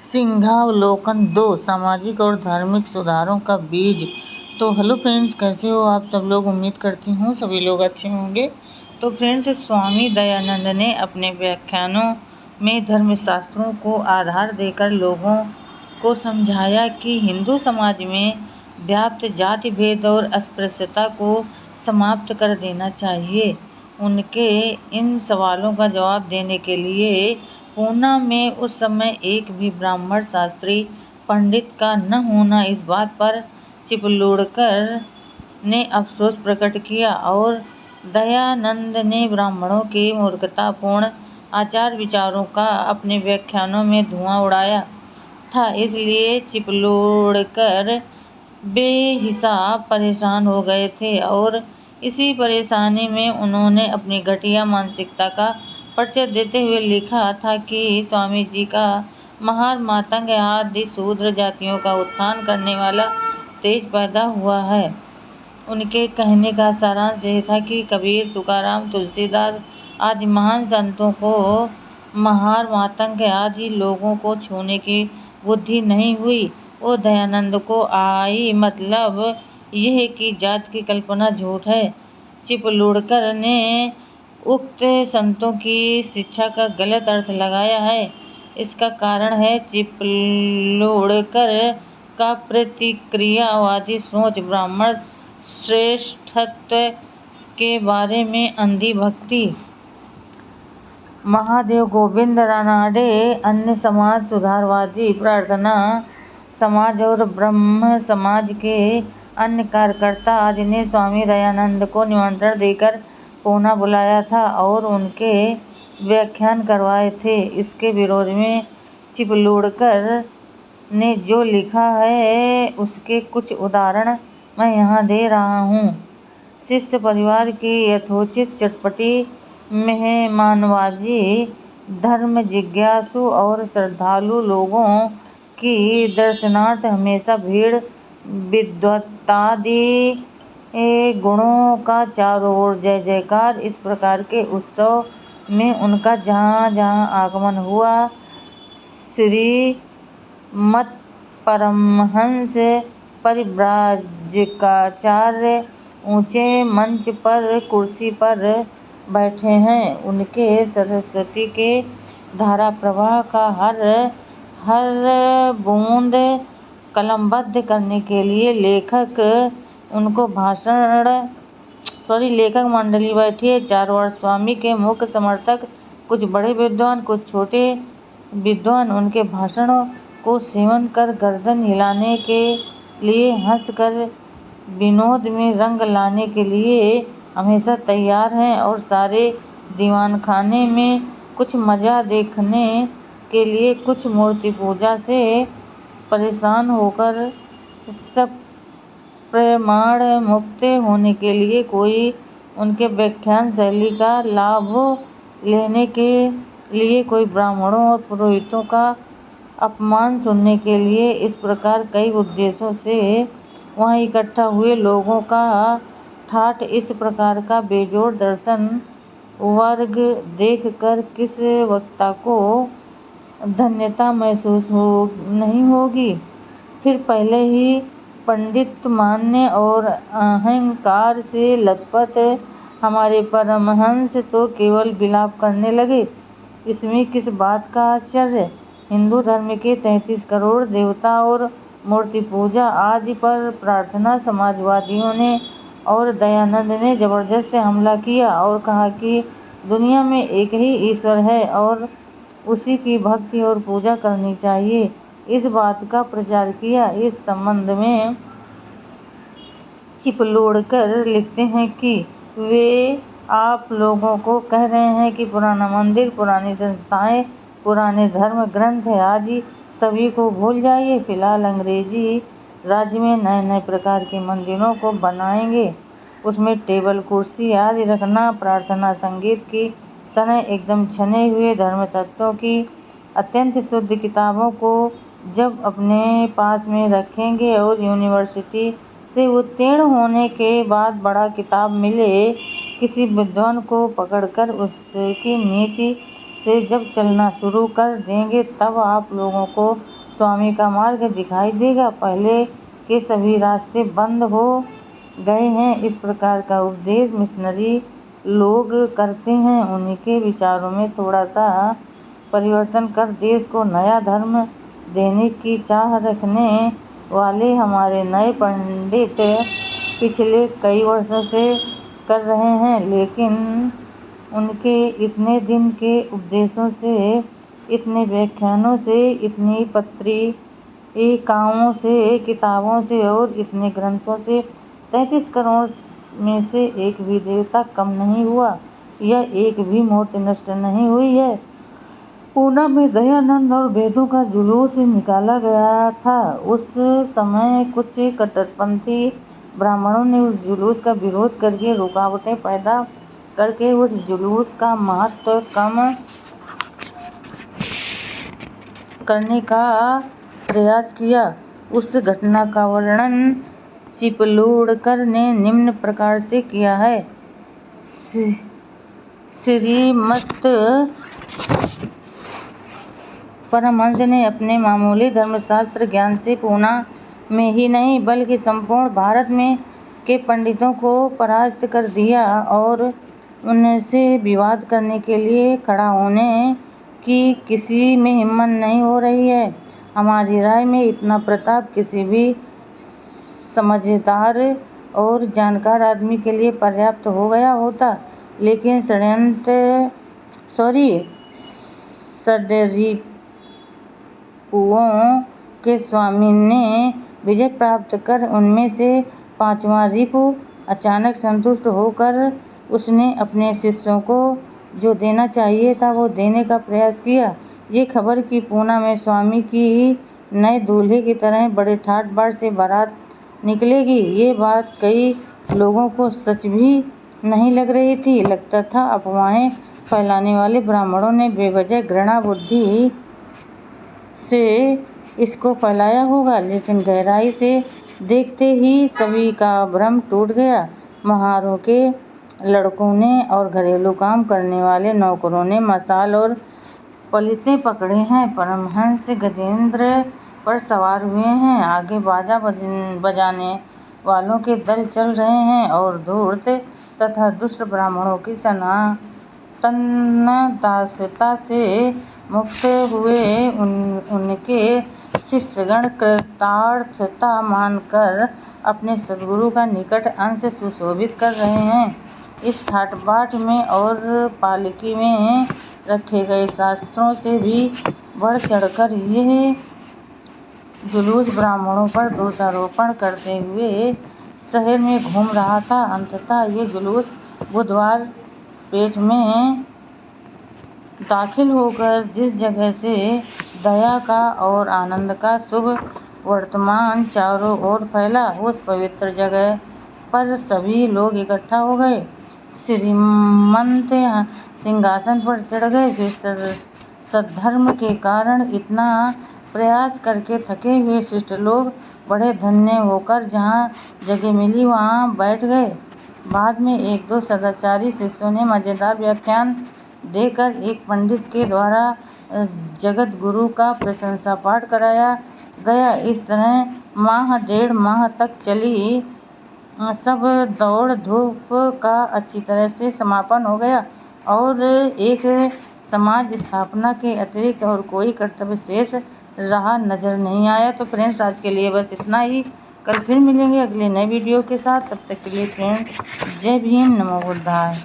सिंहावलोकन 2 सामाजिक और धार्मिक सुधारों का बीज। तो हेलो फ्रेंड्स, कैसे हो आप सब लोग। उम्मीद करती हूँ सभी लोग अच्छे होंगे। तो फ्रेंड्स, स्वामी दयानंद ने अपने व्याख्यानों में धर्मशास्त्रों को आधार देकर लोगों को समझाया कि हिंदू समाज में व्याप्त जाति भेद और अस्पृश्यता को समाप्त कर देना चाहिए। उनके इन सवालों का जवाब देने के लिए पूना में उस समय एक भी ब्राह्मण शास्त्री पंडित का न होना, इस बात पर चिपलूणकर ने अफसोस प्रकट किया और दयानंद ने ब्राह्मणों के मूर्खतापूर्ण आचार विचारों का अपने व्याख्यानों में धुआं उड़ाया था। इसलिए चिपलूणकर बेहिसाब परेशान हो गए थे और इसी परेशानी में उन्होंने अपनी घटिया मानसिकता का परिचय देते हुए लिखा था कि स्वामी जी का महार मातंग आदि शूद्र जातियों का उत्थान करने वाला तेज पैदा हुआ है। उनके कहने का सारांश यह था कि कबीर, तुकाराम, तुलसीदास आदि महान संतों को महार मातंग आदि लोगों को छूने की बुद्धि नहीं हुई, वो दयानंद को आई। मतलब यह कि जात की कल्पना झूठ है। चिपलूणकर ने उक्त संतों की शिक्षा का गलत अर्थ लगाया है। इसका कारण है चिपलूणकर का प्रतिक्रियावादी सोच, ब्राह्मण श्रेष्ठत्व के बारे में अंधी भक्ति। महादेव गोविंद रानाडे, अन्य समाज सुधारवादी, प्रार्थना समाज और ब्रह्म समाज के अन्य कार्यकर्ता आदि ने स्वामी दयानंद को निमंत्रण देकर पूना बुलाया था और उनके व्याख्यान करवाए थे। इसके विरोध में चिपलूणकर ने जो लिखा है उसके कुछ उदाहरण मैं यहाँ दे रहा हूँ। शिष्य परिवार की यथोचित चटपटी मेहमानबाजी, धर्म जिज्ञासु और श्रद्धालु लोगों की दर्शनार्थ हमेशा भीड़, विद्वत्तादि गुणों का चारों ओर जय जयकार। इस प्रकार के उत्सव में उनका जहाँ जहाँ आगमन हुआ, श्रीमत् परमहंस परिव्राजकाचार्य ऊंचे मंच पर कुर्सी पर बैठे हैं। उनके सरस्वती के धारा प्रवाह का हर बूंद कलमबद्ध करने के लिए लेखक मंडली बैठी है। चारों ओर स्वामी के मुख्य समर्थक, कुछ बड़े विद्वान, कुछ छोटे विद्वान, उनके भाषणों को सेवन कर गर्दन हिलाने के लिए, हंसकर विनोद में रंग लाने के लिए हमेशा तैयार हैं और सारे दीवानखाने में कुछ मजा देखने के लिए, कुछ मूर्ति पूजा से परेशान होकर सब प्रमाण मुक्त होने के लिए, कोई उनके व्याख्यान शैली का लाभ लेने के लिए, कोई ब्राह्मणों और पुरोहितों का अपमान सुनने के लिए। इस प्रकार कई उद्देश्यों से वहाँ इकट्ठा हुए लोगों का ठाठ इस प्रकार का बेजोड़ दर्शन वर्ग देखकर किस वक्ता को धन्यता महसूस नहीं होगी। फिर पहले ही पंडित मान्य और अहंकार से लथपथ हमारे परमहंस तो केवल विलाप करने लगे। इसमें किस बात का आश्चर्य। हिंदू धर्म के 33 करोड़ देवता और मूर्ति पूजा आदि पर प्रार्थना समाजवादियों ने और दयानंद ने जबरदस्त हमला किया और कहा कि दुनिया में एक ही ईश्वर है और उसी की भक्ति और पूजा करनी चाहिए। इस बात का प्रचार किया। इस संबंध में चिपलूणकर लिखते हैं कि वे आप लोगों को कह रहे हैं कि पुराना मंदिर, पुरानी संस्थाएं, पुराने धर्म ग्रंथ आदि सभी को भूल जाइए। फिलहाल अंग्रेजी राज्य में नए नए प्रकार के मंदिरों को बनाएंगे, उसमें टेबल कुर्सी आदि रखना, प्रार्थना संगीत की तरह एकदम छने हुए धर्म तत्वों की अत्यंत शुद्ध किताबों को जब अपने पास में रखेंगे और यूनिवर्सिटी से उत्तीर्ण होने के बाद बड़ा किताब मिले किसी विद्वान को पकड़कर उसकी नीति से जब चलना शुरू कर देंगे, तब आप लोगों को स्वामी का मार्ग दिखाई देगा। पहले के सभी रास्ते बंद हो गए हैं। इस प्रकार का उपदेश मिशनरी लोग करते हैं। उनके विचारों में थोड़ा सा परिवर्तन कर देश को नया धर्म देने की चाह रखने वाले हमारे नए पंडित पिछले कई वर्षों से कर रहे हैं, लेकिन उनके इतने दिन के उपदेशों से, इतने व्याख्यानों से, इतनी पत्रिकाओं से, किताबों से और इतने ग्रंथों से 33 करोड़ में से एक भी देवता कम नहीं हुआ या एक भी मूर्ति नष्ट नहीं हुई है। पूना में दयानंद और वेदों का जुलूस निकाला गया था। उस समय कुछ कट्टरपंथी ब्राह्मणों ने उस जुलूस का विरोध करके रुकावटें पैदा करके उस जुलूस का महत्व कम करने का प्रयास किया। उस घटना का वर्णन चिपलूणकर ने निम्न प्रकार से किया है। श्रीमद् परमहंस ने अपने मामूली धर्मशास्त्र ज्ञान से पूना में ही नहीं बल्कि संपूर्ण भारत में के पंडितों को परास्त कर दिया और उनसे विवाद करने के लिए खड़ा होने की किसी में हिम्मत नहीं हो रही है। हमारी राय में इतना प्रताप किसी भी समझदार और जानकार आदमी के लिए पर्याप्त हो गया होता, लेकिन षड्रिपुओं के स्वामी ने विजय प्राप्त कर उनमें से 5वां रिपु अचानक संतुष्ट होकर उसने अपने शिष्यों को जो देना चाहिए था वो देने का प्रयास किया। ये खबर कि पूना में स्वामी की नए दूल्हे की तरह बड़े ठाट बाट से बारात निकलेगी, ये बात कई लोगों को सच भी नहीं लग रही थी। लगता था अफवाहें फैलाने वाले ब्राह्मणों ने बेवजह घृणा बुद्धि से इसको फैलाया होगा, लेकिन गहराई से देखते ही सभी का भ्रम टूट गया। महारों के लड़कों ने और घरेलू काम करने वाले नौकरों ने मशाल और पलीते पकड़े हैं। परमहंस गजेंद्र पर सवार हुए हैं। आगे बाजा बजाने वालों के दल चल रहे हैं और धूर्त तथा दुष्ट ब्राह्मणों की सनातन दासता से मुक्त हुए उनके शिष्यगण कृतार्थता मानकर अपने सद्गुरु का निकट अंश सुशोभित कर रहे हैं। इस ठाट-बाट में और पालकी में रखे गए शास्त्रों से भी बढ़ चढ़कर यह जुलूस ब्राह्मणों पर दोषारोपण करते हुए शहर में घूम रहा था। अंततः ये जुलूस बुधवार पेठ में दाखिल होकर जिस जगह से दया का और आनंद का शुभ वर्तमान चारों ओर फैला, उस पवित्र जगह पर सभी लोग इकट्ठा हो गए। श्रीमंत सिंहासन पर चढ़ गए। फिर सद्धर्म के कारण इतना प्रयास करके थके हुए शिष्ट लोग बड़े धन्य होकर जहाँ जगह मिली वहाँ बैठ गए। बाद में एक दो सदाचारी शिष्यों ने मजेदार व्याख्यान देकर एक पंडित के द्वारा जगत गुरु का प्रशंसा पाठ कराया गया। इस तरह माह डेढ़ माह तक चली सब दौड़ धूप का अच्छी तरह से समापन हो गया और एक समाज स्थापना के अतिरिक्त और कोई कर्तव्य शेष रहा नजर नहीं आया। तो फ्रेंड्स, आज के लिए बस इतना ही। कल फिर मिलेंगे अगले नए वीडियो के साथ। तब तक के लिए फ्रेंड्स, जय भीम, नमो बुद्धाय।